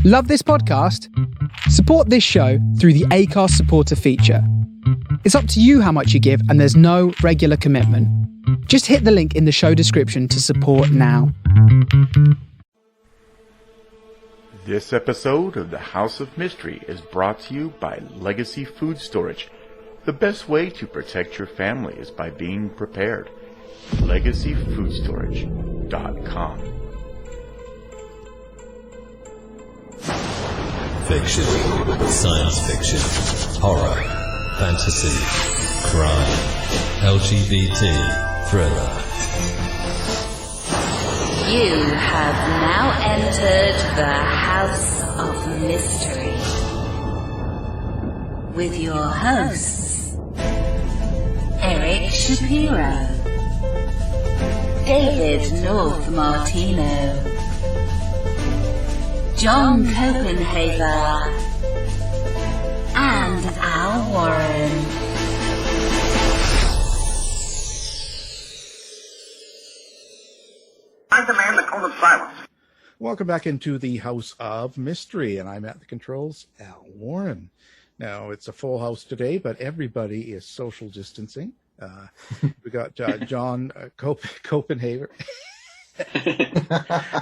Love this podcast? Support this show through the Acast supporter feature. It's up to you how much you give, and there's no regular commitment. Just hit the link in the show description to support now. This episode of The House of Mystery is brought to you by Legacy Food Storage. The best way to protect your family is by being prepared. LegacyFoodStorage.com. Fiction, science fiction, horror, fantasy, crime, LGBT, thriller. You have now entered the House of Mystery with your hosts, Eric Shapiro, David North Martino, John Copenhaver, and Al Warren. I demand the code of silence. Welcome back into the House of Mystery, and I'm at the controls, Al Warren. Now, it's a full house today, but everybody is social distancing. We got John Copenhaver.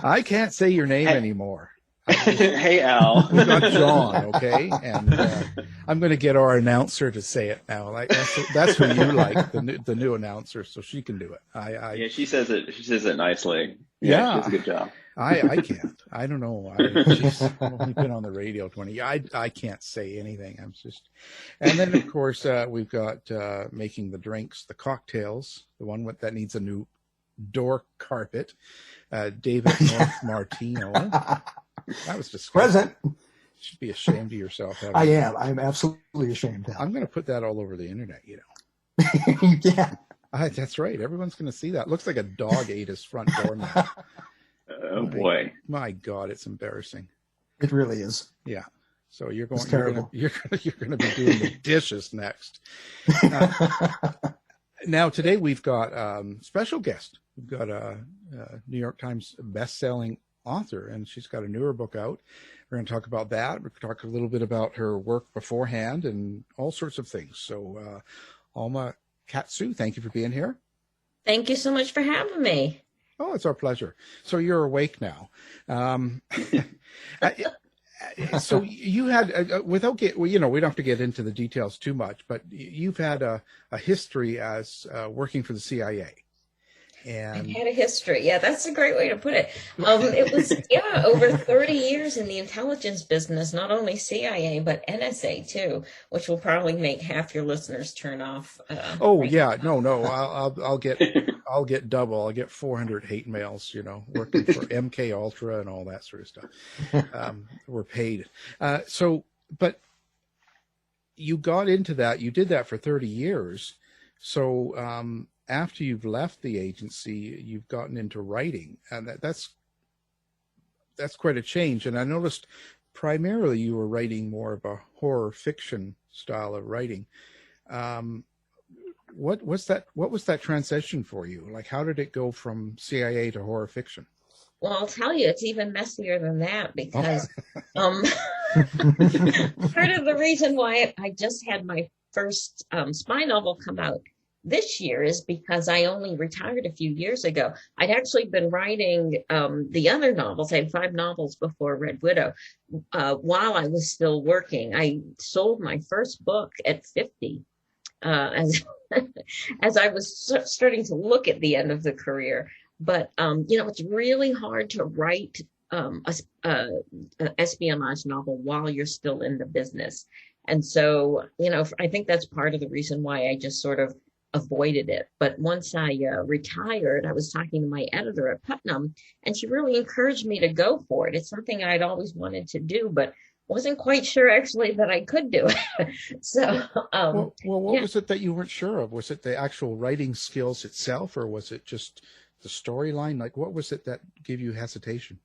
I can't say your name anymore. Hey, Al. We got John, okay? And I'm going to get our announcer to say it now. Like that's who you like, the new announcer, so she can do it. Yeah, she says it. She says it nicely. Yeah, she does a good job. I can't. I don't know. I've only been on the radio 20 years. I can't say anything. I'm just. And then of course we've got making the drinks, the cocktails, the one that needs a new door carpet. David North Martino. That was disgusting. Present. You should be ashamed of yourself. I am. I'm absolutely ashamed. I'm going to put that all over the internet, you know. Yeah. That's right. Everyone's going to see that. Looks like a dog ate his front door mat. Oh boy. My God, it's embarrassing. It really is. Yeah. So you're going. It's terrible. You're going to be doing the dishes next. Now today we've got special guest. We've got a New York Times best-selling author, and she's got a newer book out. We're going to talk about that. We're going to talk a little bit about her work beforehand and all sorts of things. So, Alma Katsu, thank you for being here. Thank you so much for having me. Oh, it's our pleasure. So you're awake now. So you had, we don't have to get into the details too much, but you've had a history as working for the CIA. And I've had a history. Yeah, that's a great way to put it. It was, over 30 years in the intelligence business, not only CIA, but NSA too, which will probably make half your listeners turn off. No. I'll get double. I'll get 400 hate mails, working for MK Ultra and all that sort of stuff. We're paid. But you got into that. You did that for 30 years. So, after you've left the agency, you've gotten into writing, and that's quite a change. And I noticed primarily you were writing more of a horror fiction style of writing. What was that transition for you? Like, how did it go from CIA to horror fiction? Well, I'll tell you, it's even messier than that because part of the reason why I just had my first spy novel come out this year is because I only retired a few years ago. I'd actually been writing the other novels. I had 5 novels before Red Widow while I was still working. I sold my first book at 50 as I was starting to look at the end of the career. But, it's really hard to write an espionage novel while you're still in the business. And so, I think that's part of the reason why I just sort of avoided it. But once I retired, I was talking to my editor at Putnam, and she really encouraged me to go for it. It's something I'd always wanted to do, but wasn't quite sure actually that I could do it. So, what was it that you weren't sure of? Was it the actual writing skills itself, or was it just the storyline? Like, what was it that gave you hesitation?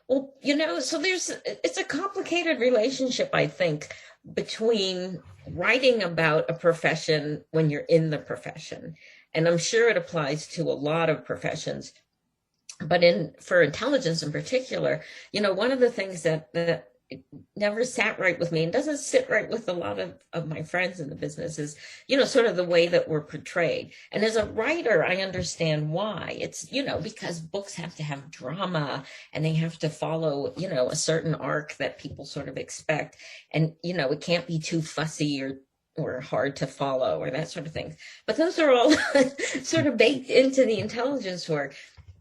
Well, so it's a complicated relationship, I think, between writing about a profession when you're in the profession. And I'm sure it applies to a lot of professions. But for intelligence in particular, one of the things that never sat right with me and doesn't sit right with a lot of my friends in the business is, sort of the way that we're portrayed. And as a writer, I understand why. It's, because books have to have drama and they have to follow, a certain arc that people sort of expect. And, it can't be too fussy or hard to follow or that sort of thing. But those are all sort of baked into the intelligence work.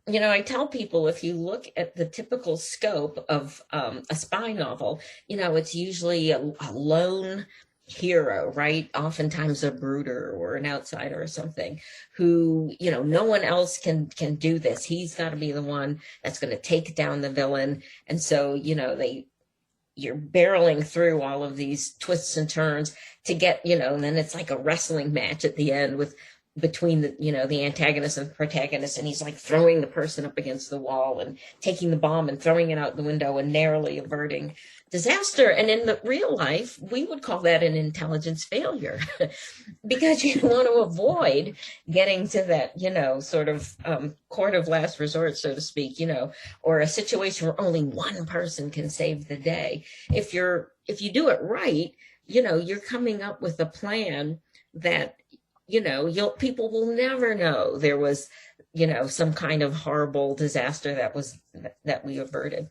I tell people, if you look at the typical scope of a spy novel, it's usually a lone hero, right? Oftentimes a brooder or an outsider or something who, no one else can do this. He's got to be the one that's going to take down the villain. And so, you're barreling through all of these twists and turns to get, and then it's like a wrestling match at the end between the antagonist and the protagonist, and he's like throwing the person up against the wall and taking the bomb and throwing it out the window and narrowly averting disaster. And in the real life, we would call that an intelligence failure because you want to avoid getting to that, sort of court of last resort, so to speak, or a situation where only one person can save the day. If you do it right, you're coming up with a plan that people will never know there was, some kind of horrible disaster that we averted.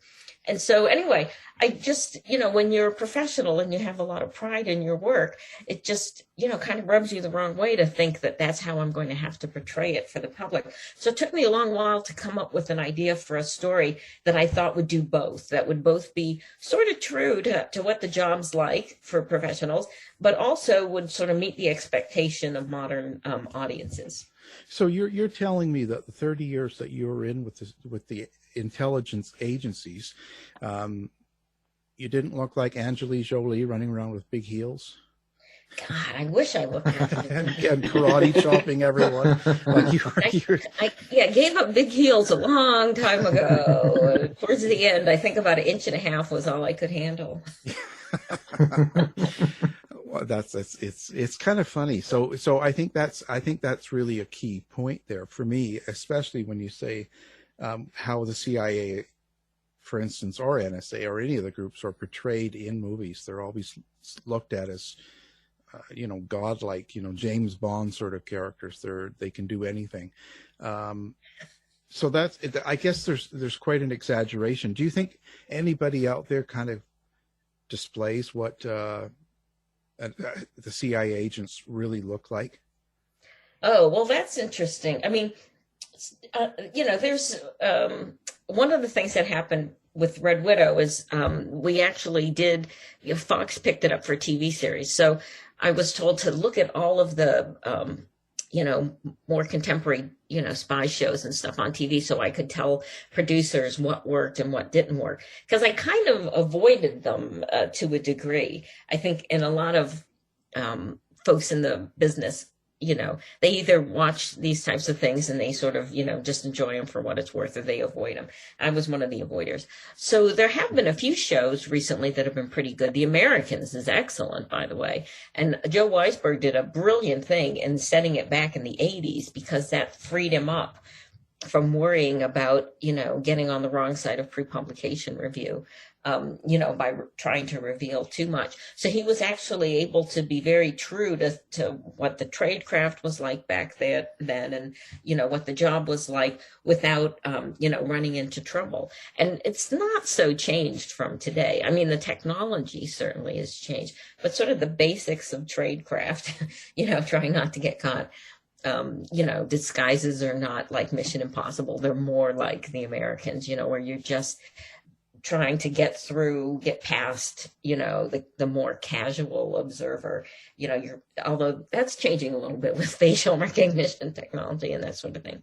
And so anyway, I just, when you're a professional and you have a lot of pride in your work, it just, kind of rubs you the wrong way to think that that's how I'm going to have to portray it for the public. So it took me a long while to come up with an idea for a story that I thought would do both, that would both be sort of true to what the job's like for professionals, but also would sort of meet the expectation of modern audiences. So you're telling me that the 30 years that you were in with the intelligence agencies, you didn't look like Angelina Jolie running around with big heels? God, I wish I looked like that. and karate chopping everyone. I gave up big heels a long time ago. Towards the end, I think about 1.5 inches was all I could handle. Well, it's kind of funny. So I think that's really a key point there for me, especially when you say how the CIA, for instance, or NSA or any of the groups are portrayed in movies. They're always looked at as godlike, James Bond sort of characters. They can do anything. So that's it. I guess there's quite an exaggeration. Do you think anybody out there kind of displays what the CIA agents really look like? Oh, well, that's interesting. I mean, there's one of the things that happened with Red Widow is we actually did, Fox picked it up for a TV series. So I was told to look at all of the, more contemporary, spy shows and stuff on TV so I could tell producers what worked and what didn't work. Because I kind of avoided them to a degree. I think in a lot of folks in the business, they either watch these types of things and they sort of, just enjoy them for what it's worth, or they avoid them. I was one of the avoiders. So there have been a few shows recently that have been pretty good. The Americans is excellent, by the way. And Joe Weisberg did a brilliant thing in setting it back in the 80s because that freed him up from worrying about, getting on the wrong side of pre-publication review. By trying to reveal too much. So he was actually able to be very true to what the tradecraft was like back then and, what the job was like without, running into trouble. And it's not so changed from today. I mean, the technology certainly has changed, but sort of the basics of tradecraft, trying not to get caught. Disguises are not like Mission Impossible. They're more like the Americans, where you're just trying to get past, the more casual observer, although that's changing a little bit with facial recognition technology and that sort of thing.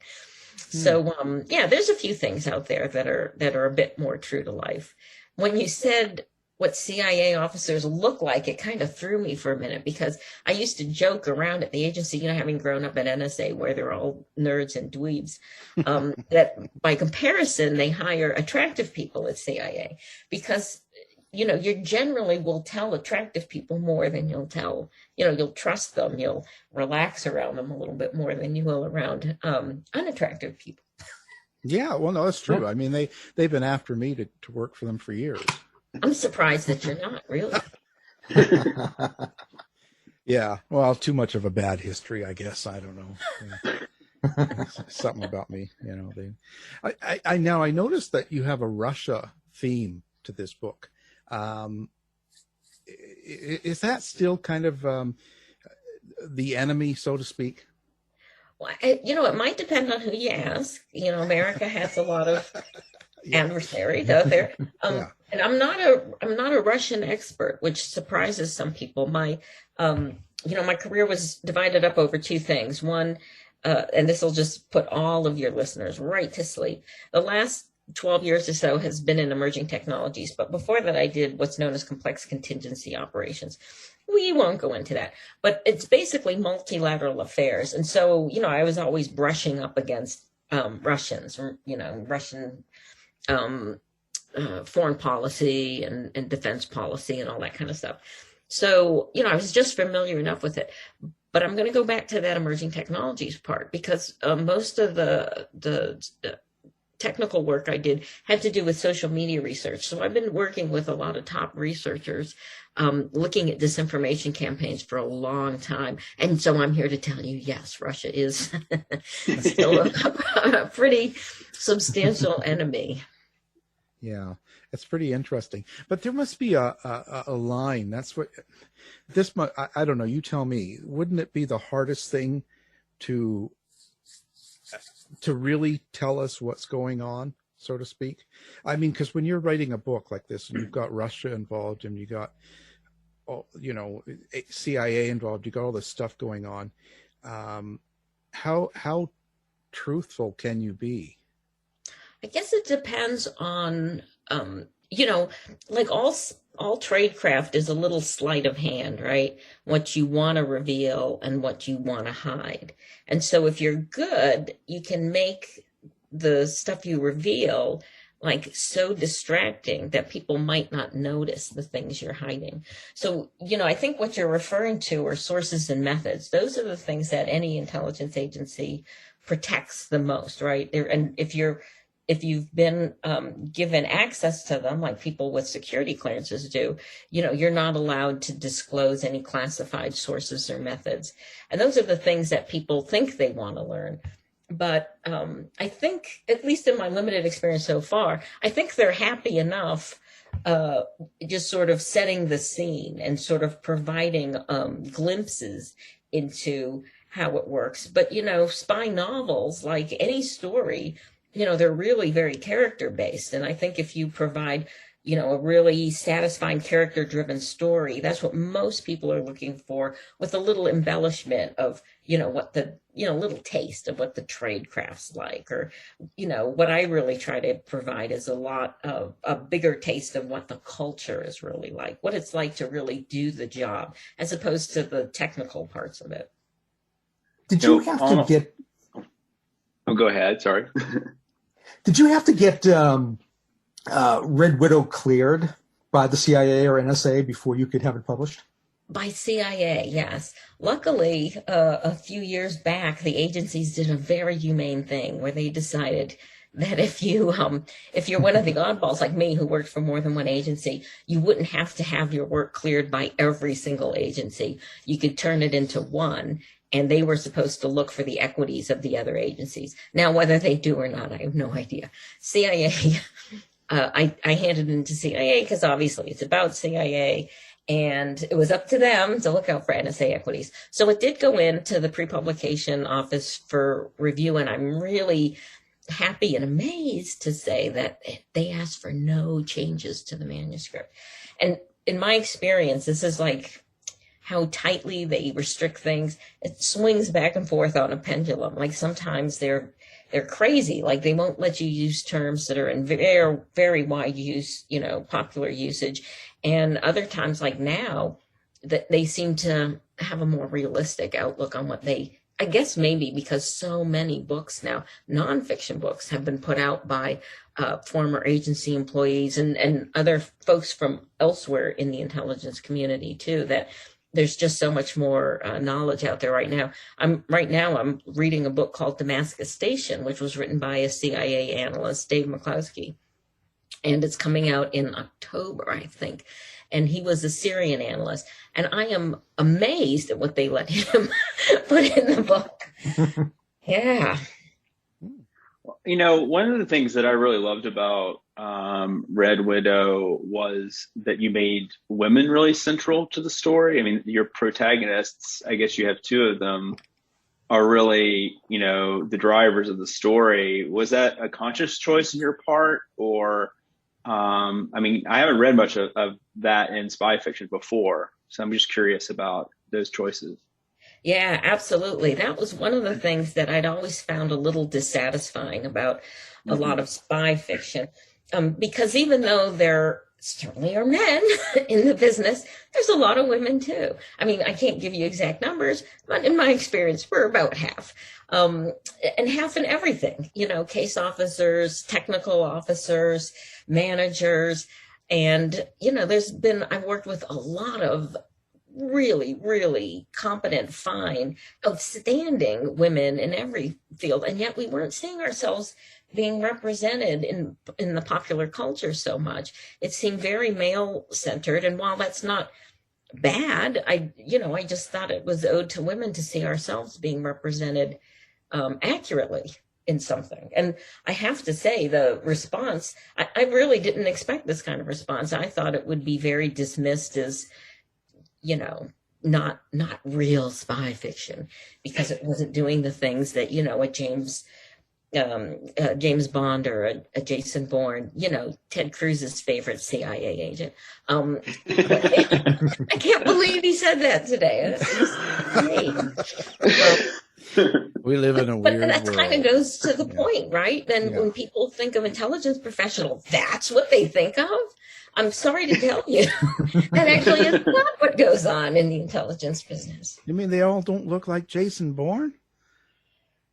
So, there's a few things out there that are a bit more true to life. When you said what CIA officers look like, it kind of threw me for a minute because I used to joke around at the agency, having grown up at NSA where they're all nerds and dweebs, that by comparison, they hire attractive people at CIA because, you generally will tell attractive people more than you'll tell, you'll trust them, you'll relax around them a little bit more than you will around unattractive people. Yeah, well, no, that's true. I mean, they've been after me to work for them for years. I'm surprised that you're not, really. Yeah, well, too much of a bad history, I guess. I don't know. Yeah. Something about me, you know. I now I noticed that you have a Russia theme to this book. Is that still kind of the enemy, so to speak? Well, it might depend on who you ask. America has a lot of adversaries out there. And I'm not a Russian expert, which surprises some people. My career was divided up over two things. One, and this will just put all of your listeners right to sleep. The last 12 years or so has been in emerging technologies. But before that, I did what's known as complex contingency operations. We won't go into that, but it's basically multilateral affairs. And so, I was always brushing up against Russians, Russian foreign policy and defense policy and all that kind of stuff. So, I was just familiar enough with it. But I'm going to go back to that emerging technologies part because most of the technical work I did had to do with social media research. So I've been working with a lot of top researchers looking at disinformation campaigns for a long time. And so I'm here to tell you, yes, Russia is still a pretty substantial enemy. Yeah, it's pretty interesting. But there must be a line. That's what this. I don't know. You tell me. Wouldn't it be the hardest thing to really tell us what's going on, so to speak? I mean, because when you're writing a book like this, and you've got Russia involved, and you got, CIA involved, you got all this stuff going on. How truthful can you be? I guess it depends on, like all tradecraft is a little sleight of hand, right? What you want to reveal and what you want to hide. And so if you're good, you can make the stuff you reveal like so distracting that people might not notice the things you're hiding. So, I think what you're referring to are sources and methods. Those are the things that any intelligence agency protects the most, right? And if you've been given access to them, like people with security clearances do, you're not allowed to disclose any classified sources or methods. And those are the things that people think they want to learn. But I think, at least in my limited experience so far, I think they're happy enough just sort of setting the scene and sort of providing glimpses into how it works. But, spy novels, like any story, they're really very character based. And I think if you provide, a really satisfying character driven story, that's what most people are looking for, with a little embellishment of, what the, little taste of what the tradecraft's like, or, what I really try to provide is a lot of a bigger taste of what the culture is really like, what it's like to really do the job, as opposed to the technical parts of it. Did you have to get... Oh, go ahead. Sorry. Did you have to get Red Widow cleared by the CIA or NSA before you could have it published? By CIA, yes. Luckily, a few years back, the agencies did a very humane thing where they decided that if you're one of the oddballs like me who worked for more than one agency, you wouldn't have to have your work cleared by every single agency. You could turn it into one, and they were supposed to look for the equities of the other agencies. Now, whether they do or not, I have no idea. CIA, I handed it into CIA because obviously it's about CIA, and it was up to them to look out for NSA equities. So it did go into the pre-publication office for review, and I'm really happy and amazed to say that they asked for no changes to the manuscript. And in my experience, this is like how tightly they restrict things. It swings back and forth on a pendulum. Like sometimes they're crazy. Like they won't let you use terms that are in very, very wide use, popular usage. And other times, like now, that they seem to have a more realistic outlook on what I guess maybe because so many books now, nonfiction books, have been put out by former agency employees and other folks from elsewhere in the intelligence community too, that there's just so much more knowledge out there right now. I'm reading a book called Damascus Station, which was written by a CIA analyst, Dave McCloskey, and it's coming out in October, I think. And he was a Syrian analyst, and I am amazed at what they let him put in the book. Yeah. You know, one of the things that I really loved about Red Widow was that you made women really central to the story. I mean, your protagonists, I guess you have two of them, are really, you know, the drivers of the story. Was that a conscious choice on your part? Or, I mean, I haven't read much of that in spy fiction before, so I'm just curious about those choices. Yeah, absolutely. That was one of the things that I'd always found a little dissatisfying about a lot of spy fiction. Because even though there certainly are men in the business, there's a lot of women too. I mean, I can't give you exact numbers, but in my experience, we're about half. And half in everything, you know, case officers, technical officers, managers. And, you know, I've worked with a lot of really, really competent, fine, outstanding women in every field. And yet we weren't seeing ourselves being represented in the popular culture so much. It seemed very male centered. And while that's not bad, I just thought it was owed to women to see ourselves being represented accurately in something. And I have to say, the response, I really didn't expect this kind of response. I thought it would be very dismissed as, you know, not real spy fiction, because it wasn't doing the things that, you know, a James Bond or a Jason Bourne, you know, Ted Cruz's favorite CIA agent. I can't believe he said that today. We live in a weird world. But that kind of goes to the point, right? And when people think of intelligence professional, that's what they think of. I'm sorry to tell you, that actually is not what goes on in the intelligence business. You mean they all don't look like Jason Bourne?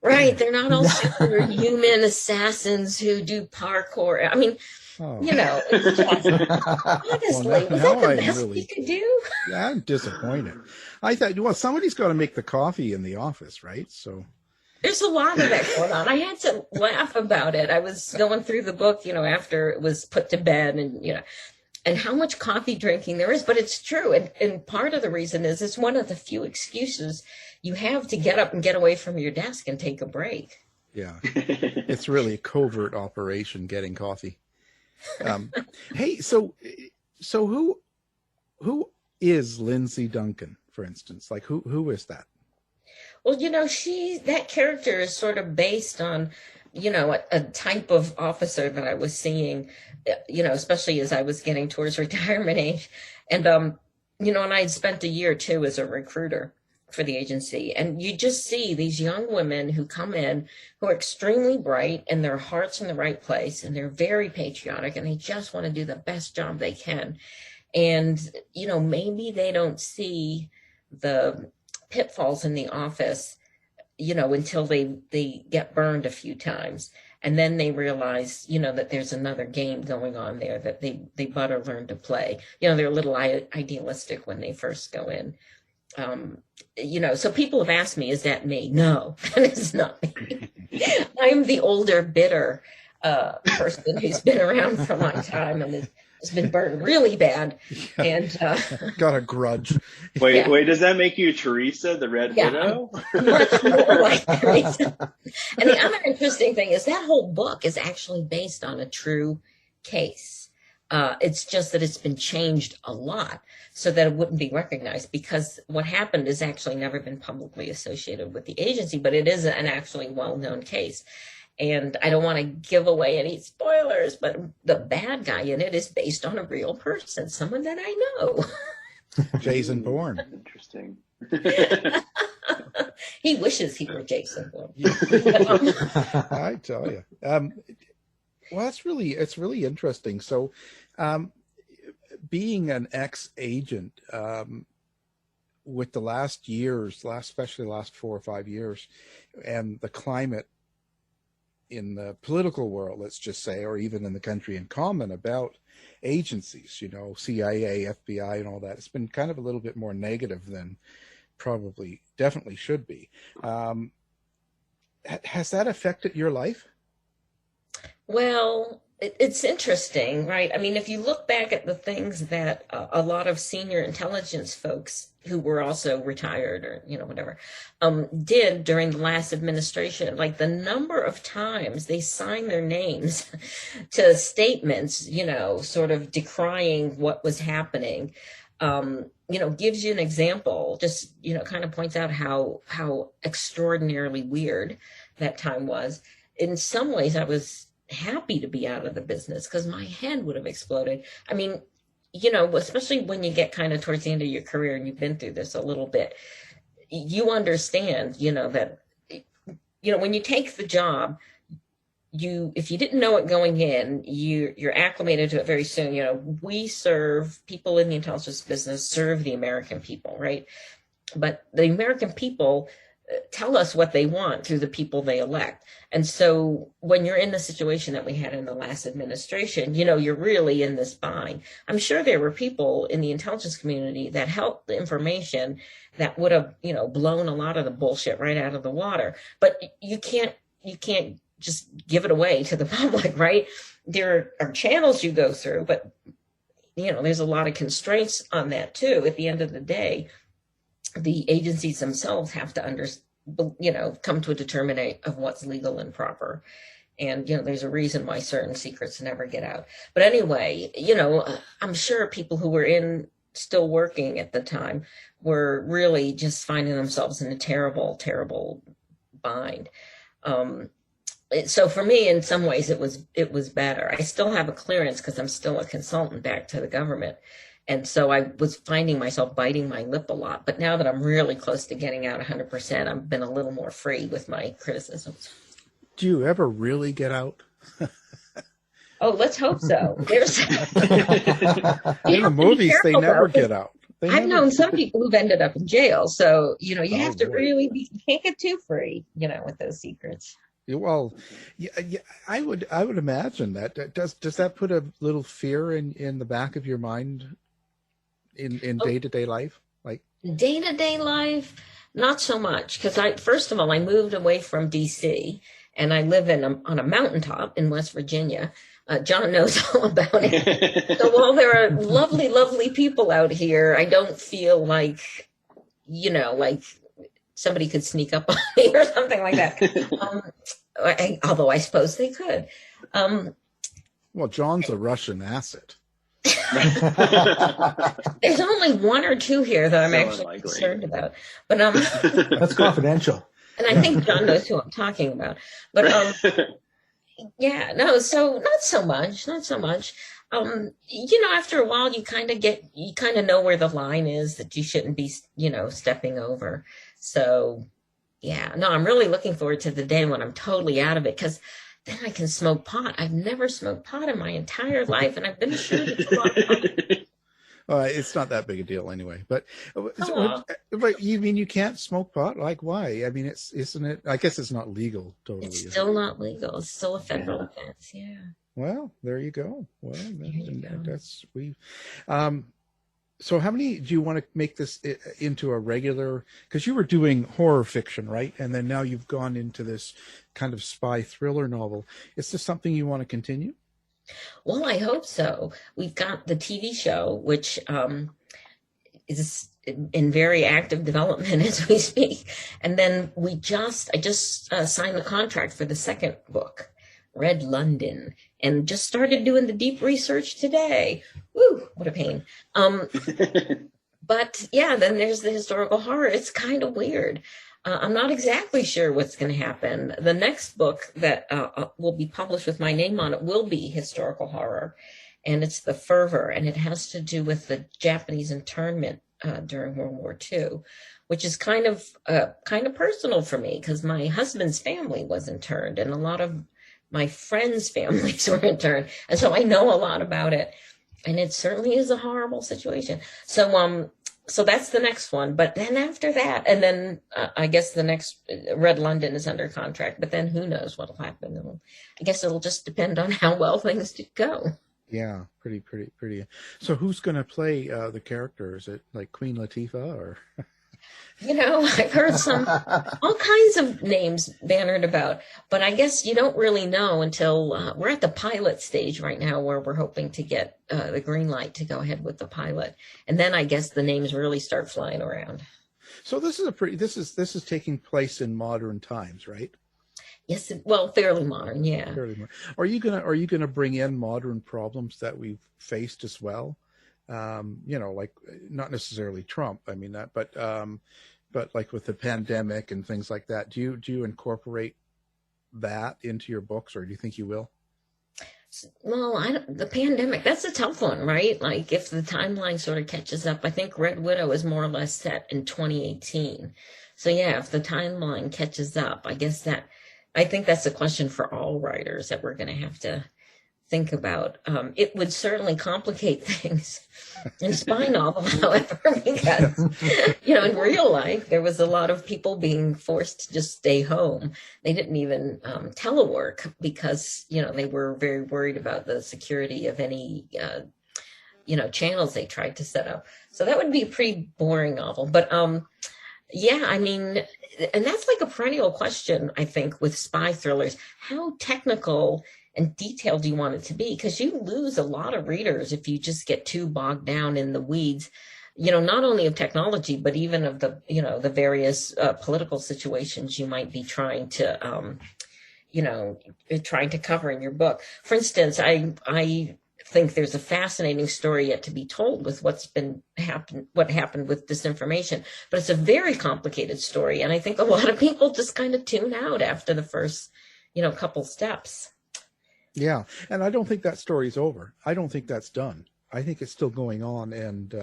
Right. They're not all superhuman assassins who do parkour. I mean, you know, it's just, honestly, was that the best we could do? Yeah, I'm disappointed. I thought, well, somebody's got to make the coffee in the office, right? So there's a lot of that going on. I had to laugh about it. I was going through the book, you know, after it was put to bed, and, you know, and how much coffee drinking there is. But it's true. And part of the reason is it's one of the few excuses you have to get up and get away from your desk and take a break. Yeah. It's really a covert operation, getting coffee. Hey, so who is Lyndsey Duncan, for instance? Like, who is that? Well, you know, that character is sort of based on, you know, a type of officer that I was seeing, you know, especially as I was getting towards retirement age. And, you know, and I had spent a year or two as a recruiter for the agency. And you just see these young women who come in who are extremely bright and their heart's in the right place, and they're very patriotic, and they just want to do the best job they can. And, you know, maybe they don't see the pitfalls in the office, you know, until they get burned a few times. And then they realize, you know, that there's another game going on there that they better learn to play. You know, they're a little idealistic when they first go in. You know, so people have asked me, is that me? No, that is not me. I'm the older, bitter person who's been around for a long time and has been burned really bad. Yeah. And got a grudge. Wait, does that make you Theresa, the Red Widow? I'm much more like Theresa. And the other interesting thing is that whole book is actually based on a true case. It's just that it's been changed a lot so that it wouldn't be recognized, because what happened has actually never been publicly associated with the agency, but it is an actually well-known case. And I don't want to give away any spoilers, but the bad guy in it is based on a real person, someone that I know. Jason Bourne. Interesting. He wishes he were Jason Bourne. I tell you. Well, it's really interesting. So, being an ex-agent, with the especially the last 4 or 5 years, and the climate in the political world, let's just say, or even in the country in common, about agencies, CIA, FBI, and all that. It's been kind of a little bit more negative than definitely should be. Has that affected your life? Well, it's interesting, right? I mean, if you look back at the things that a lot of senior intelligence folks who were also retired or, whatever, did during the last administration, like the number of times they signed their names to statements, sort of decrying what was happening, gives you an example, just, kind of points out how extraordinarily weird that time was. In some ways, I was happy to be out of the business because my head would have exploded. I mean, especially when you get kind of towards the end of your career and you've been through this a little bit, you understand, that, when you take the job, if you didn't know it going in, you're acclimated to it very soon. We serve people in the intelligence business, serve the American people, right? But the American people tell us what they want through the people they elect. And so when you're in the situation that we had in the last administration, you're really in this bind. I'm sure there were people in the intelligence community that helped the information that would have, blown a lot of the bullshit right out of the water. But you can't just give it away to the public, right? There are channels you go through, but, there's a lot of constraints on that too. At the end of the day, the agencies themselves have to come to a determination of what's legal and proper. And, there's a reason why certain secrets never get out. But anyway, I'm sure people who were still working at the time were really just finding themselves in a terrible, terrible bind. So for me, in some ways, it was better. I still have a clearance because I'm still a consultant back to the government. And so I was finding myself biting my lip a lot. But now that I'm really close to getting out 100%, I've been a little more free with my criticisms. Do you ever really get out? Oh, let's hope so. There's in the movies, they never get out. I've known some people who've ended up in jail. So, you have to really you can't get too free, with those secrets. Well, yeah, I would imagine that. Does that put a little fear in the back of your mind in day-to-day life? Like day-to-day life, not so much, because first of all, I moved away from DC and I live on a mountaintop in West Virginia. John knows all about it. So while there are lovely, lovely people out here, I don't feel like, like somebody could sneak up on me or something like that. Although I suppose they could. Well, John's a Russian asset. There's only one or two here that I'm actually concerned about. But that's confidential. And I think John knows who I'm talking about. But yeah, no, so not so much. After a while you kind of know where the line is that you shouldn't be, stepping over. So yeah, no, I'm really looking forward to the day when I'm totally out of it, because then I can smoke pot. I've never smoked pot in my entire life, and I've been assured it's a lot of fun. It's not that big a deal anyway. But you mean you can't smoke pot? Like, why? I mean, isn't it? I guess it's not legal totally. It's still not legal. It's still a federal offense. Yeah. Well, there you go. Well, that's we. So how many do you want to make this into a regular, because you were doing horror fiction, right? And then now you've gone into this kind of spy thriller novel. Is this something you want to continue? Well, I hope so. We've got the TV show, which is in very active development as we speak. And then I just signed the contract for the second book, Red London, and just started doing the deep research today. Woo, what a pain. But yeah, then there's the historical horror. It's kind of weird. I'm not exactly sure what's going to happen. The next book that will be published with my name on it will be historical horror, and it's The Fervor, and it has to do with the Japanese internment during World War II, which is kind of personal for me, because my husband's family was interned, and a lot of my friends' families were interned, and so I know a lot about it. And it certainly is a horrible situation. So that's the next one. But then after that, and then I guess the next Red London is under contract. But then who knows what'll happen? I guess it'll just depend on how well things go. Yeah, pretty. So who's going to play the character? Is it like Queen Latifah or? I've heard all kinds of names bannered about, but I guess you don't really know until we're at the pilot stage right now, where we're hoping to get the green light to go ahead with the pilot, and then I guess the names really start flying around. So this is taking place in modern times, right? Yes, well, fairly modern, yeah. Fairly modern. Are you gonna bring in modern problems that we've faced as well? Like not necessarily Trump, I mean that, but like with the pandemic and things like that. Do you incorporate that into your books, or do you think you will? Well, the pandemic, that's a tough one, right? Like if the timeline sort of catches up, I think Red Widow is more or less set in 2018. So yeah, if the timeline catches up, I think that's a question for all writers that we're going to have to think about. It would certainly complicate things in spy novel, however, because, in real life, there was a lot of people being forced to just stay home. They didn't even telework because, they were very worried about the security of any, channels they tried to set up. So that would be a pretty boring novel. But, yeah, I mean, and that's like a perennial question, I think, with spy thrillers. How technical and detailed do you want it to be? Because you lose a lot of readers if you just get too bogged down in the weeds, not only of technology, but even of the, the various political situations you might be trying to cover in your book. For instance, I think there's a fascinating story yet to be told with what happened with disinformation, but it's a very complicated story. And I think a lot of people just kind of tune out after the first, couple steps. Yeah. And I don't think that story's over. I don't think that's done. I think it's still going on, and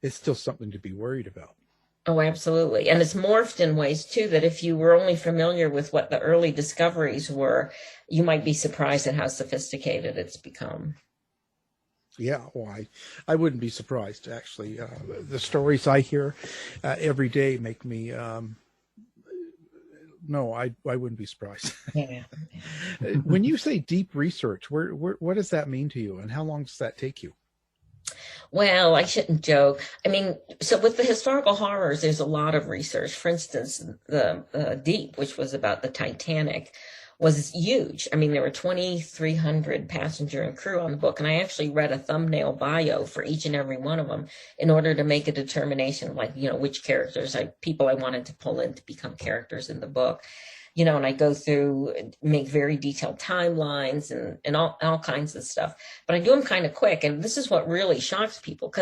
it's still something to be worried about. Oh, absolutely. And it's morphed in ways, too, that if you were only familiar with what the early discoveries were, you might be surprised at how sophisticated it's become. Yeah, well, I wouldn't be surprised, actually. The stories I hear every day make me, no, I wouldn't be surprised. Yeah. When you say deep research, what does that mean to you, and how long does that take you? Well, I shouldn't joke. I mean, so with the historical horrors, there's a lot of research. For instance, the Deep, which was about the Titanic, was huge. I mean, there were 2,300 passenger and crew on the book, and I actually read a thumbnail bio for each and every one of them in order to make a determination, like, which characters people I wanted to pull in to become characters in the book. And I go through, make very detailed timelines and all kinds of stuff. But I do them kind of quick. And this is what really shocks people,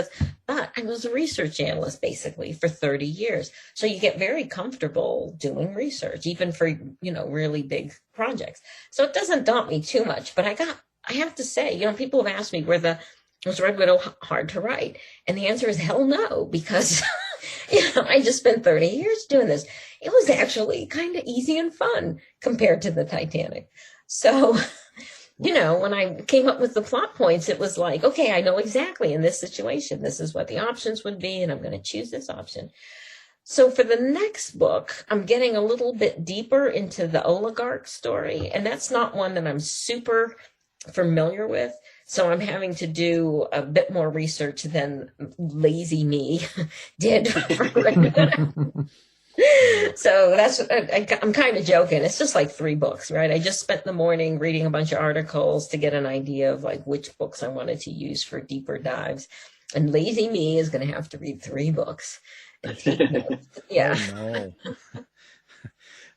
but I was a research analyst basically for 30 years. So you get very comfortable doing research, even for, really big projects. So it doesn't daunt me too much. But I have to say, people have asked me, was Red Widow hard to write? And the answer is hell no, because I just spent 30 years doing this. It was actually kind of easy and fun compared to the Titanic. So, when I came up with the plot points, it was like, okay, I know exactly in this situation, this is what the options would be, and I'm going to choose this option. So for the next book, I'm getting a little bit deeper into the oligarch story, and that's not one that I'm super familiar with. So I'm having to do a bit more research than lazy me did. So I'm kind of joking. It's just like 3 books, right? I just spent the morning reading a bunch of articles to get an idea of like which books I wanted to use for deeper dives. And lazy me is going to have to read 3 books. Yeah. Oh, no.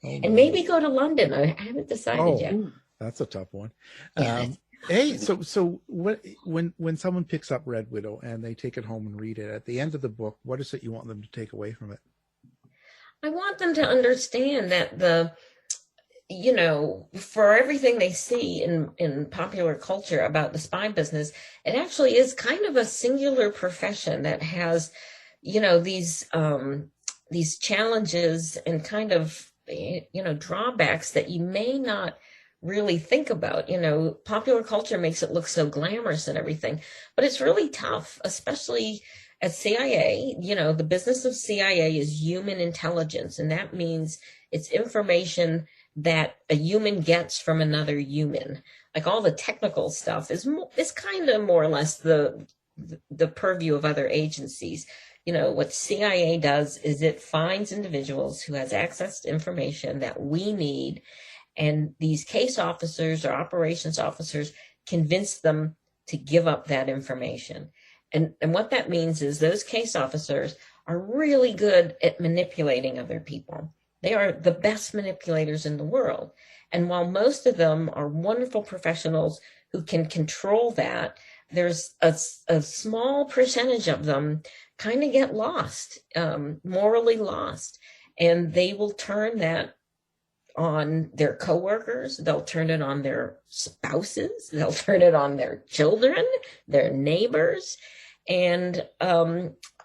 And maybe go to London. I haven't decided yet. That's a tough one. Yeah. Hey, so when someone picks up Red Widow and they take it home and read it, at the end of the book, what is it you want them to take away from it? I want them to understand that for everything they see in popular culture about the spy business, it actually is kind of a singular profession that has, these challenges and kind of, drawbacks that you may not really think about. Popular culture makes it look so glamorous and everything, but it's really tough, especially at CIA. The business of CIA is human intelligence, and that means it's information that a human gets from another human. like all the technical stuff is kind of more or less the purview of other agencies. You know, what CIA does is it finds individuals who has access to information that we need, and these case officers or operations officers convince them to give up that information. And what that means is those case officers are really good at manipulating other people. They are the best manipulators in the world. And while most of them are wonderful professionals who can control that, there's a small percentage of them kind of get lost, morally lost. And they will turn that on their coworkers, they'll turn it on their spouses, they'll turn it on their children, their neighbors. And,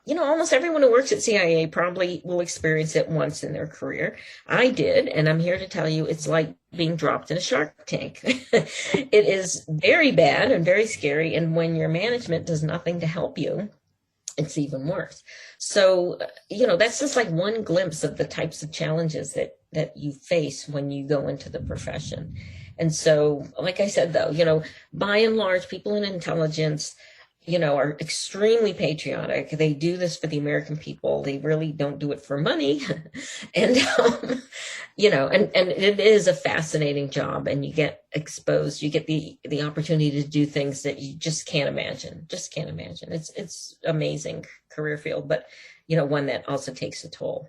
you know, almost everyone who works at CIA probably will experience it once in their career. I did, and I'm here to tell you it's like being dropped in a shark tank. It is very bad and very scary, and when your management does nothing to help you, it's even worse. So, you know, that's just like one glimpse of the types of challenges that you face when you go into the profession. And so, like I said, though, you know, by and large, people in intelligence, you know, are extremely patriotic. They do this for the American people. They really don't do it for money. And, you know, and it is a fascinating job, and you get exposed, you get the opportunity to do things that you just can't imagine, It's amazing career field, but, you know, one that also takes a toll.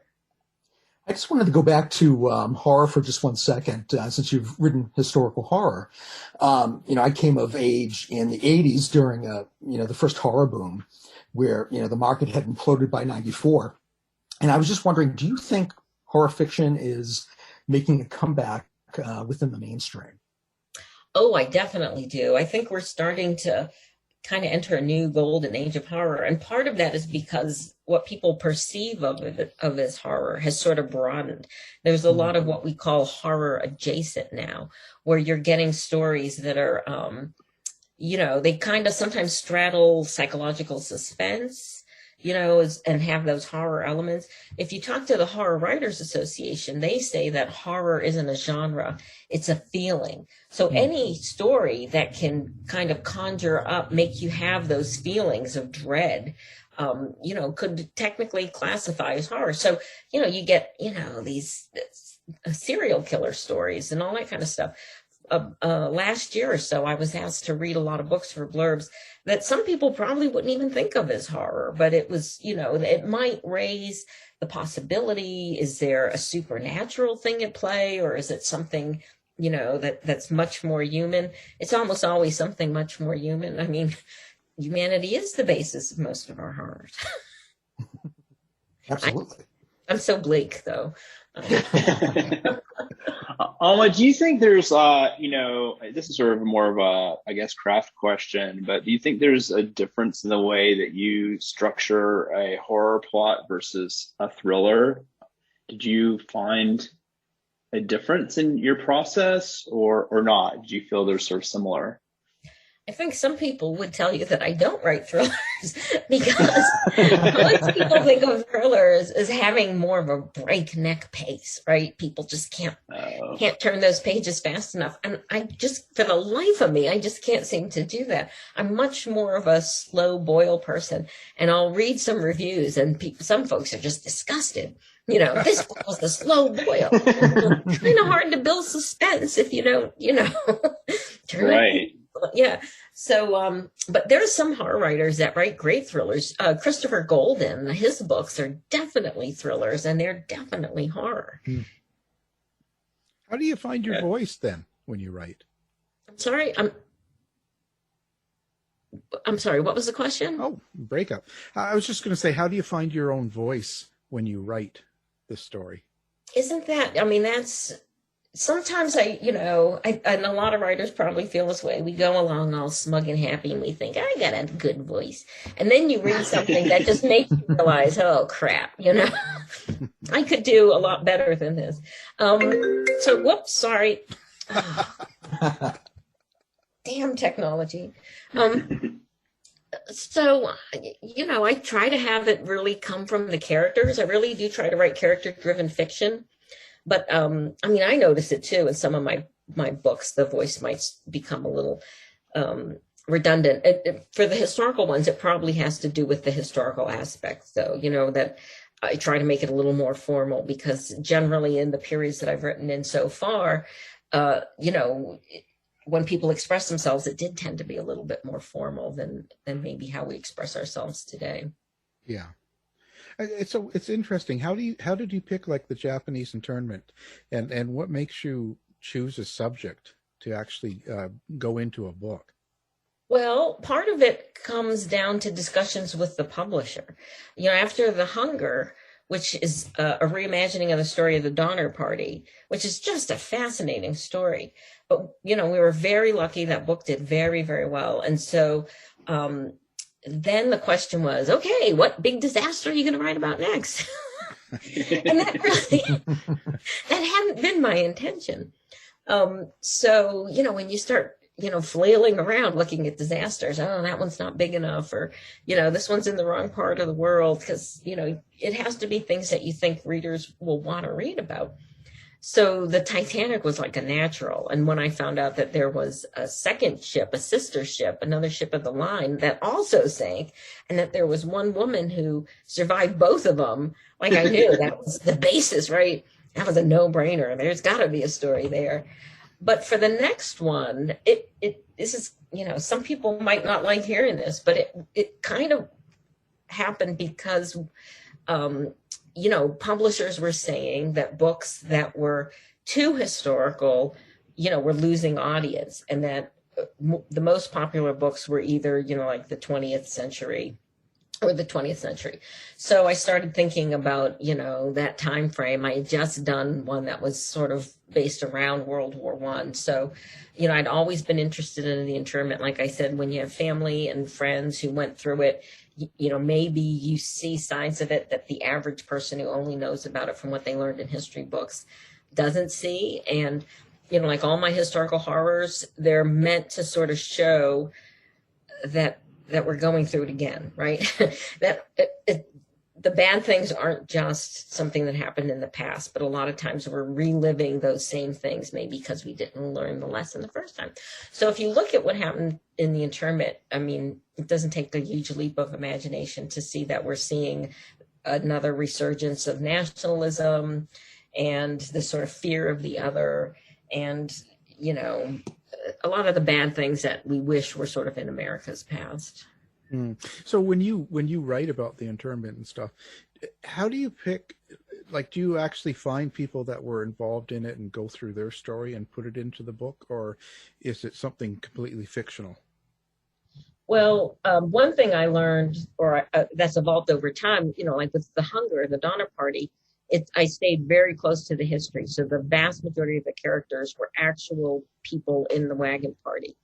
I just wanted to go back to horror for just 1 second, since you've written historical horror. You know, I came of age in the 80s during, you know, the first horror boom, where, you know, the market had imploded by 94. And I was just wondering, do you think horror fiction is making a comeback within the mainstream? Oh, I definitely do. I think we're starting to kind of enter a new golden age of horror. And part of that is because what people perceive of as horror has sort of broadened. There's a lot of what we call horror adjacent now, where you're getting stories that are, you know, they kind of sometimes straddle psychological suspense, you know, and have those horror elements. If you talk to the Horror Writers Association, they say that horror isn't a genre, it's a feeling. So any story that can kind of conjure up, make you have those feelings of dread, you know, could technically classify as horror. So, you know, you get, you know, these serial killer stories and all that kind of stuff. Last year or so, I was asked to read a lot of books for blurbs that some people probably wouldn't even think of as horror, but it was, you know, it might raise the possibility, is there a supernatural thing at play, or is it something, you know, that's much more human? It's almost always something much more human. I mean, humanity is the basis of most of our horrors. Absolutely. I'm so bleak, though. Alma, do you think there's, you know, this is sort of more of a, I guess, craft question, but do you think there's a difference in the way that you structure a horror plot versus a thriller? Did you find a difference in your process or not? Did you feel they're sort of similar? I think some people would tell you that I don't write thrillers because most people think of thrillers as having more of a breakneck pace, right? People just can't turn those pages fast enough. And I just, for the life of me, I just can't seem to do that. I'm much more of a slow boil person, and I'll read some reviews, and some folks are just disgusted. You know, this was the slow boil. It's kind of hard to build suspense if you don't, you know, turn it. Yeah. So, but there's some horror writers that write great thrillers. Christopher Golden, his books are definitely thrillers, and they're definitely horror. How do you find your voice then when you write? I'm sorry. I'm sorry. What was the question? Oh, breakup. I was just going to say, how do you find your own voice when you write this story? Isn't that, I mean, that's, sometimes and a lot of writers probably feel this way. We go along all smug and happy, and we think, I got a good voice. And then you read something that just makes you realize, oh, crap, you know, I could do a lot better than this. So, whoops, sorry. Oh, damn technology. So, you know, I try to have it really come from the characters. I really do try to write character-driven fiction. But, I mean, I notice it too in some of my my books, the voice might become a little redundant. For the historical ones, it probably has to do with the historical aspects, though, that I try to make it a little more formal, because generally in the periods that I've written in so far, when people express themselves, it did tend to be a little bit more formal than maybe how we express ourselves today. Yeah. So it's interesting. How did you pick like the Japanese internment, and what makes you choose a subject to actually go into a book? Well, part of it comes down to discussions with the publisher. After The Hunger, which is a reimagining of the story of the Donner Party, which is just a fascinating story. But, we were very lucky. That book did very, very well. And so then the question was, okay, what big disaster are you going to write about next? And that hadn't been my intention. So, when you start flailing around looking at disasters. Oh, that one's not big enough, or, this one's in the wrong part of the world, because, it has to be things that you think readers will want to read about. So the Titanic was like a natural. And when I found out that there was a second ship, a sister ship, another ship of the line that also sank, and that there was one woman who survived both of them, like I knew that was the basis, right? That was a no-brainer. There's got to be a story there. But for the next one, this is, some people might not like hearing this, but it kind of happened because, publishers were saying that books that were too historical, were losing audience, and that the most popular books were either, like the 20th century or the 20th century. So I started thinking about, that time frame. I had just done one that was sort of based around World War I. So, I'd always been interested in the internment. Like I said, when you have family and friends who went through it, maybe you see signs of it that the average person who only knows about it from what they learned in history books doesn't see. And, like all my historical horrors, they're meant to sort of show that we're going through it again, right? That the bad things aren't just something that happened in the past, but a lot of times we're reliving those same things, maybe because we didn't learn the lesson the first time. So if you look at what happened in the internment, I mean, it doesn't take a huge leap of imagination to see that we're seeing another resurgence of nationalism and the sort of fear of the other, and, a lot of the bad things that we wish were sort of in America's past. So when you write about the internment and stuff, how do you pick, like, do you actually find people that were involved in it and go through their story and put it into the book, or is it something completely fictional? Well, one thing I learned, or that's evolved over time, like with The Hunger, the Donner Party, I stayed very close to the history. So the vast majority of the characters were actual people in the wagon party.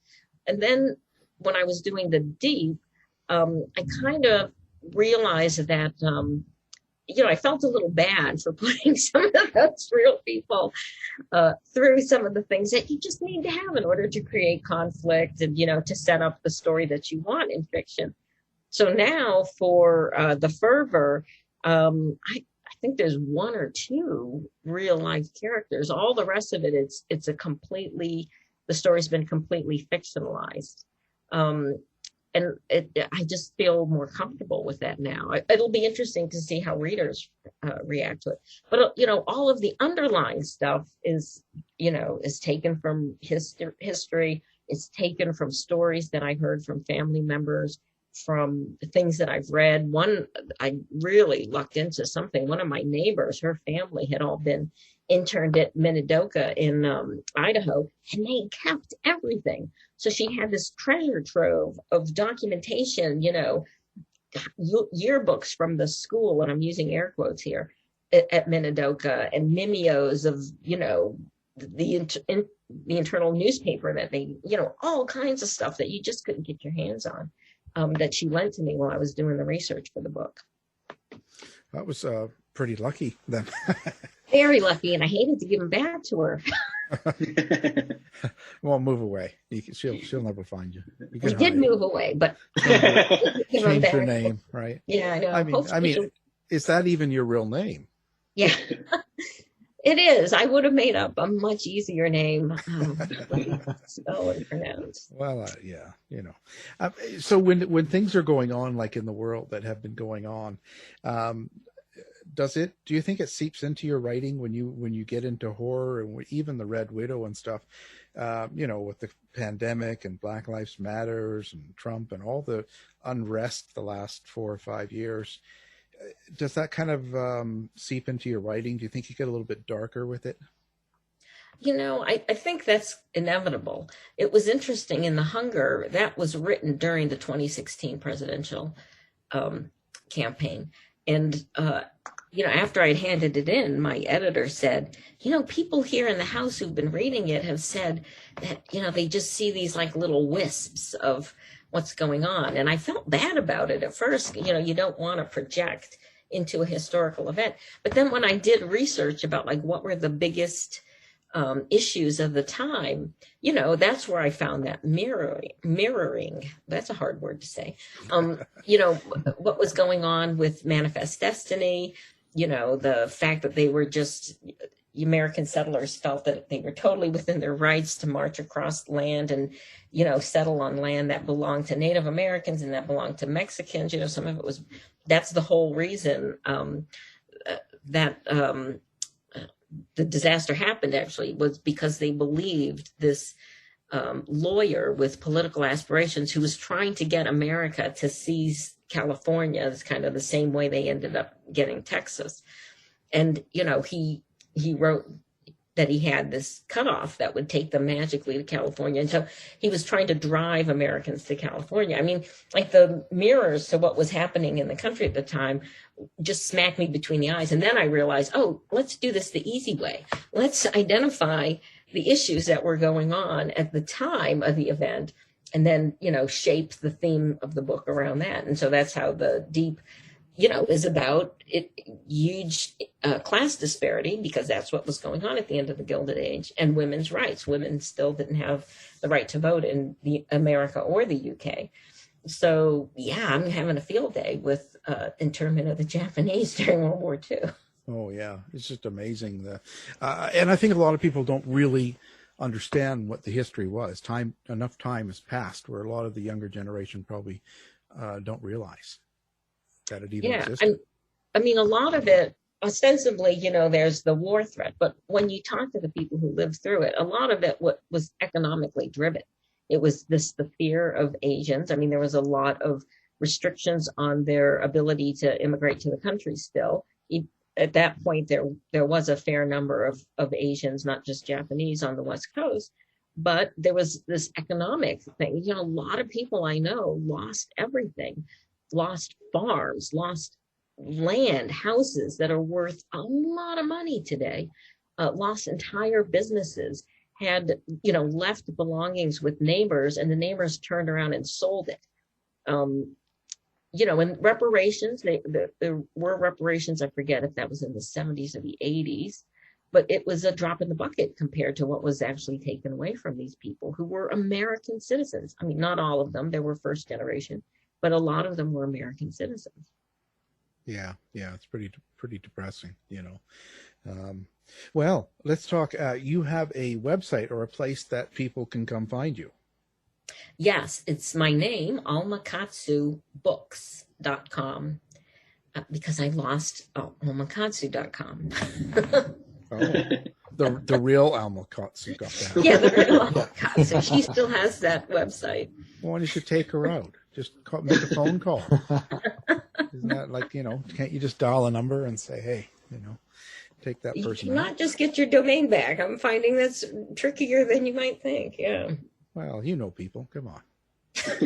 And then when I was doing the deep, I kind of realized that, I felt a little bad for putting some of those real people through some of the things that you just need to have in order to create conflict and, to set up the story that you want in fiction. So now for The Fervor, I think there's one or two real life characters. All the rest of it, the story's been completely fictionalized. And I just feel more comfortable with that now. It'll be interesting to see how readers react to it. But, all of the underlying stuff is taken from history. It's taken from stories that I heard from family members, from things that I've read. I really lucked into something. One of my neighbors, her family had all been interned at Minidoka in Idaho, and they kept everything. So she had this treasure trove of documentation, yearbooks from the school, and I'm using air quotes here, at Minidoka, and mimeos of, the internal newspaper that they, all kinds of stuff that you just couldn't get your hands on, that she lent to me while I was doing the research for the book. That was pretty lucky then. Very lucky, and I hated to give them back to her. Well, move away. She'll never find you. We did move away, but change your name, right? Yeah, I know. I mean, is that even your real name? Yeah. It is. I would have made up a much easier name to spell and pronounce. Well, yeah, so when things are going on like in the world that have been going on, do you think it seeps into your writing when you get into horror and even the Red Widow and stuff, with the pandemic and Black Lives Matters and Trump and all the unrest the last 4 or 5 years? Does that kind of seep into your writing? Do you think you get a little bit darker with it? I think that's inevitable. It was interesting in The Hunger, that was written during the 2016 presidential campaign. And, after I'd handed it in, my editor said, people here in the house who've been reading it have said that, they just see these like little wisps of what's going on. And I felt bad about it at first. You don't want to project into a historical event. But then when I did research about like what were the biggest issues of the time, that's where I found that mirroring, that's a hard word to say, what was going on with Manifest Destiny, the fact that they were just, American settlers felt that they were totally within their rights to march across land and, settle on land that belonged to Native Americans and that belonged to Mexicans. Some of it was, that's the whole reason that the disaster happened actually was because they believed this lawyer with political aspirations who was trying to get America to seize California. It's kind of the same way they ended up getting Texas. And, he wrote that he had this cutoff that would take them magically to California. And so he was trying to drive Americans to California. I mean, like the mirrors to what was happening in the country at the time just smacked me between the eyes. And then I realized, let's do this the easy way. Let's identify the issues that were going on at the time of the event and then, shape the theme of the book around that. And so that's how the Deep, is about huge class disparity, because that's what was going on at the end of the Gilded Age, and women's rights. Women still didn't have the right to vote in America or the UK. So, yeah, I'm having a field day with internment of the Japanese during World War II. Oh, yeah. It's just amazing. And I think a lot of people don't really understand what the history was. Enough time has passed where a lot of the younger generation probably don't realize that it even existed. I mean, a lot of it, ostensibly, there's the war threat, but when you talk to the people who lived through it, a lot of it was economically driven. It was the fear of Asians. I mean, there was a lot of restrictions on their ability to immigrate to the country still. At that point, there was a fair number of Asians, not just Japanese, on the West Coast, but there was this economic thing. A lot of people I know lost everything. Lost farms, lost land, houses that are worth a lot of money today, lost entire businesses, had, left belongings with neighbors, and the neighbors turned around and sold it. And reparations, there were reparations, I forget if that was in the 70s or the 80s, but it was a drop in the bucket compared to what was actually taken away from these people who were American citizens. I mean, not all of them, they were first generation, but a lot of them were American citizens. Yeah, it's pretty depressing, Well, let's talk. You have a website or a place that people can come find you. Yes, it's my name, almakatsu.books.com, because I lost almakatsu.com. The real Alma Katsu got that. Yeah, the real Alma Katsu. She still has that website. Well, you should take her out. Just make a phone call. Isn't that like, can't you just dial a number and say, hey, take that person You cannot just get your domain back. I'm finding that's trickier than you might think. Yeah. Well, people. Come on. Come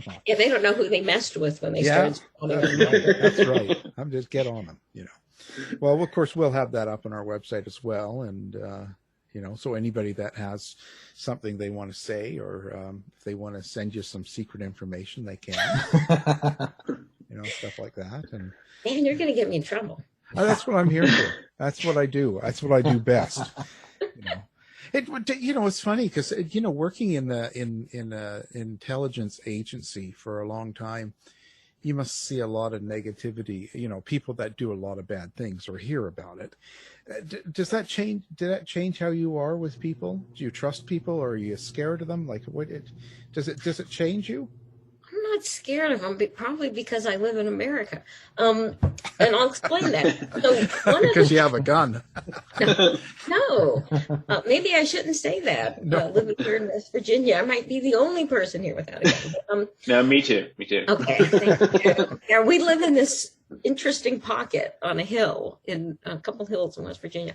on. Yeah, they don't know who they messed with when they started. That's right. I'm just get on them, Well, of course, we'll have that up on our website as well. And, so anybody that has something they want to say, or if they want to send you some secret information, they can, stuff like that. And man, you're going to get me in trouble. That's what I'm here for. That's what I do. That's what I do best. It's funny because, working in the intelligence agency for a long time, you must see a lot of negativity, people that do a lot of bad things or hear about it. Does that change? Did that change how you are with people? Do you trust people, or are you scared of them? Like, does it change you? I'm not scared of them, probably because I live in America. And I'll explain that. So because you have a gun. No. Maybe I shouldn't say that. No. Living here in West Virginia, I might be the only person here without a gun. No, me too. Okay. Thank you. Yeah, we live in this interesting pocket on a hill, in a couple hills in West Virginia.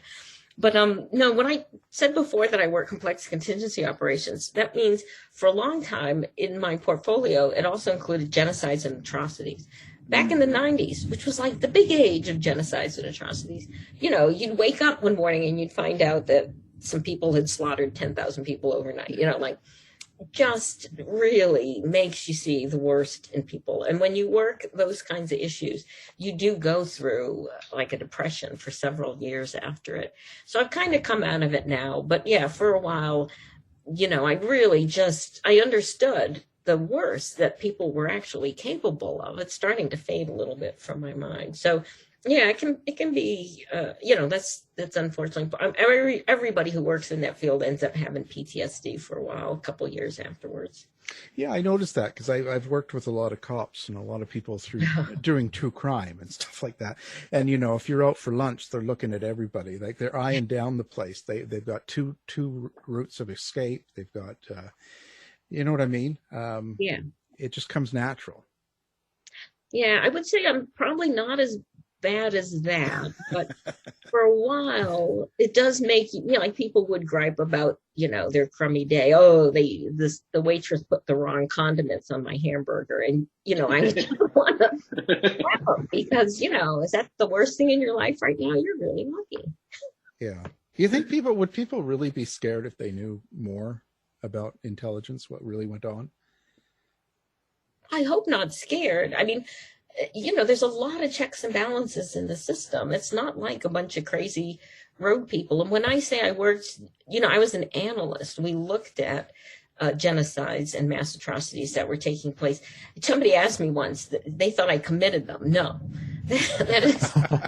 But no, when I said before that I work complex contingency operations, that means for a long time in my portfolio, it also included genocides and atrocities. Back in the 90s, which was like the big age of genocides and atrocities, you'd wake up one morning and you'd find out that some people had slaughtered 10,000 people overnight, just really makes you see the worst in people. And when you work those kinds of issues, you do go through like a depression for several years after it. So I've kind of come out of it now. But yeah, for a while, I understood the worst that people were actually capable of. It's starting to fade a little bit from my mind. So yeah, it can be, that's unfortunately, everybody who works in that field ends up having PTSD for a while, a couple of years afterwards. Yeah, I noticed that because I've worked with a lot of cops and a lot of people doing true crime and stuff like that. And, if you're out for lunch, they're looking at everybody, like they're eyeing down the place. They've got two routes of escape. They've got, you know what I mean? Yeah. It just comes natural. Yeah, I would say I'm probably not as bad as that, but for a while it does make you like people would gripe about their crummy day. Oh, the waitress put the wrong condiments on my hamburger, and I don't want to because is that the worst thing in your life right now? You're really lucky. Yeah. You think would people really be scared if they knew more about intelligence, what really went on? I hope not scared. I mean, there's a lot of checks and balances in the system. It's not like a bunch of crazy rogue people. And when I say I worked, I was an analyst. We looked at genocides and mass atrocities that were taking place. Somebody asked me once that they thought I committed them. No, that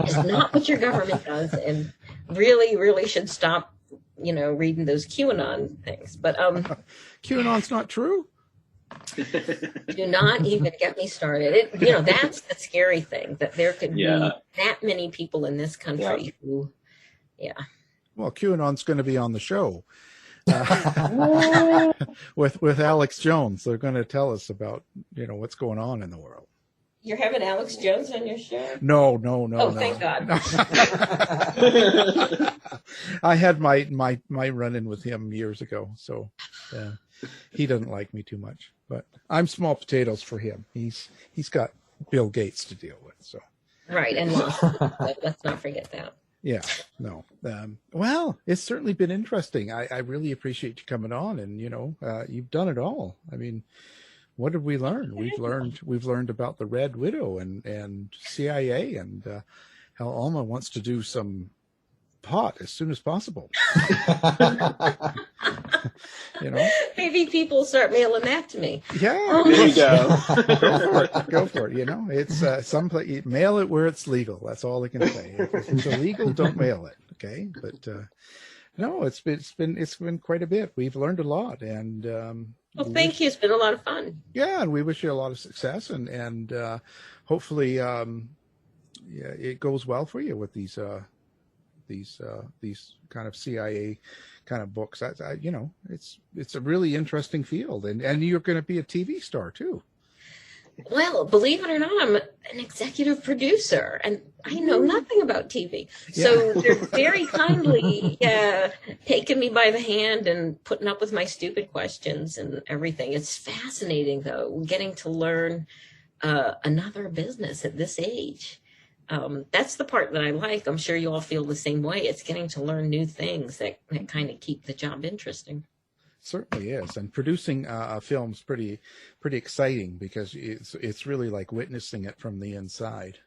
is not what your government does, and really, really should stop, reading those QAnon things. But QAnon's not true. Do not even get me started. That's the scary thing, that there could be that many people in this country who, Well, QAnon's going to be on the show with Alex Jones. They're going to tell us about, what's going on in the world. You're having Alex Jones on your show? No. Oh, thank God. I had my run-in with him years ago, so he doesn't like me too much. But I'm small potatoes for him. He's got Bill Gates to deal with. So right, and let's not forget that. Yeah, no. Well, it's certainly been interesting. I really appreciate you coming on, and you've done it all. I mean, what did we learn? We've learned about the Red Widow and CIA, and how Alma wants to do some pot as soon as possible. Maybe people start mailing that to me. Yeah, there you go. Go for it. It's someplace. Mail it where it's legal. That's all I can say. If it's illegal, don't mail it. Okay, but no, it's been quite a bit. We've learned a lot, and well, thank you. It's been a lot of fun. Yeah, and we wish you a lot of success, and hopefully, it goes well for you with these kind of CIA kind of books. It's a really interesting field, and you're going to be a TV star too. Well, believe it or not, I'm an executive producer, and I know nothing about TV. So they're very kindly taking me by the hand and putting up with my stupid questions and everything. It's fascinating, though, getting to learn another business at this age. That's the part that I like. I'm sure you all feel the same way. It's getting to learn new things that kind of keep the job interesting. Certainly is, and producing a film's pretty exciting because it's really like witnessing it from the inside.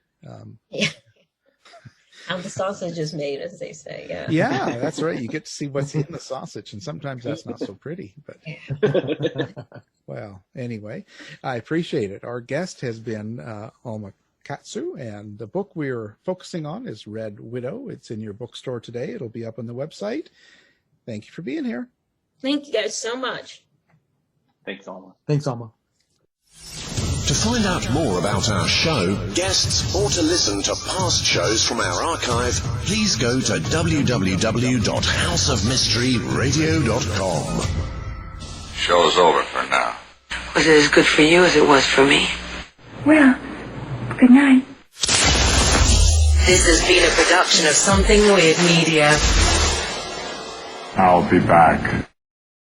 How the sausage is made, as they say. Yeah. Yeah, that's right. You get to see what's in the sausage, and sometimes that's not so pretty. But well, anyway, I appreciate it. Our guest has been Alma Katsu, and the book we're focusing on is Red Widow. It's in your bookstore today. It'll be up on the website. Thank you for being here. Thank you guys so much. Thanks, Alma. Thanks, Alma. To find out more about our show, guests, or to listen to past shows from our archive, please go to www.houseofmysteryradio.com. Show's over for now. Was it as good for you as it was for me? Well, good night. This has been a production of Something Weird Media. I'll be back.